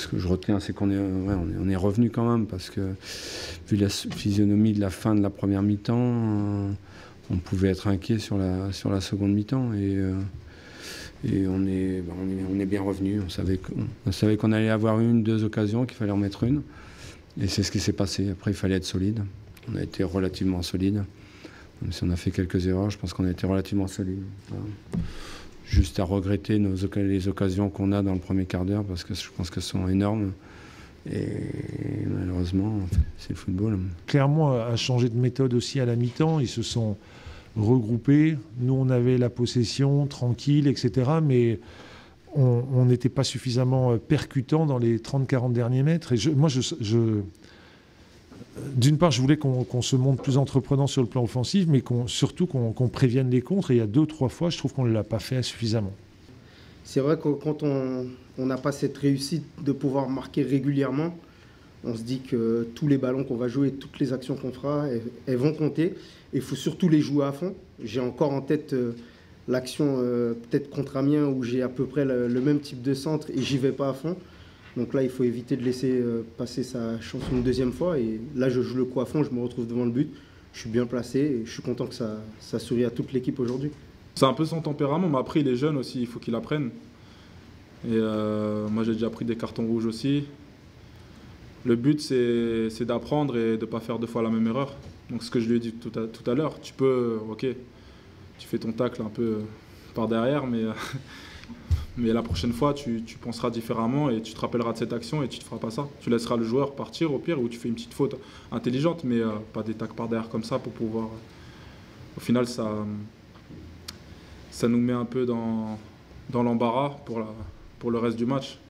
ce que je retiens, c'est qu'on est, ouais, on est revenu quand même, parce que vu la physionomie de la fin de la première mi-temps, on pouvait être inquiet sur la seconde mi-temps. Et on est bien revenu. On savait qu'on allait avoir deux occasions, qu'il fallait en mettre une. Et c'est ce qui s'est passé. Après, il fallait être solide. On a été relativement solide. Même si on a fait quelques erreurs, je pense qu'on a été relativement solide. Voilà. Juste à regretter les occasions qu'on a dans le premier quart d'heure, parce que je pense qu'elles sont énormes. Et malheureusement, c'est le football. Clermont a changé de méthode aussi à la mi-temps. Ils se sont regroupés. Nous, on avait la possession, tranquille, etc. Mais on n'était pas suffisamment percutant dans les 30-40 derniers mètres. Et d'une part, je voulais qu'on se montre plus entreprenant sur le plan offensif, mais surtout qu'on prévienne les contres. Et il y a 2-3 fois, je trouve qu'on ne l'a pas fait suffisamment. C'est vrai que quand on n'a pas cette réussite de pouvoir marquer régulièrement, on se dit que tous les ballons qu'on va jouer, toutes les actions qu'on fera, elles vont compter. Il faut surtout les jouer à fond. J'ai encore en tête l'action peut-être contre Amiens où j'ai à peu près le même type de centre et j'y vais pas à fond. Donc là, il faut éviter de laisser passer sa chance une deuxième fois. Et là, je joue le coup à fond, je me retrouve devant le but. Je suis bien placé et je suis content que ça sourie à toute l'équipe aujourd'hui. C'est un peu son tempérament, mais après, il est jeune aussi, il faut qu'il apprenne. Et moi, j'ai déjà pris des cartons rouges aussi. Le but, c'est d'apprendre et de ne pas faire deux fois la même erreur. Donc, ce que je lui ai dit tout à l'heure, tu peux, ok, tu fais ton tacle un peu par derrière, mais la prochaine fois, tu penseras différemment et tu te rappelleras de cette action et tu ne te feras pas ça. Tu laisseras le joueur partir au pire ou tu fais une petite faute intelligente, mais pas des tacles par derrière comme ça pour pouvoir... Au final, ça nous met un peu dans l'embarras pour le reste du match.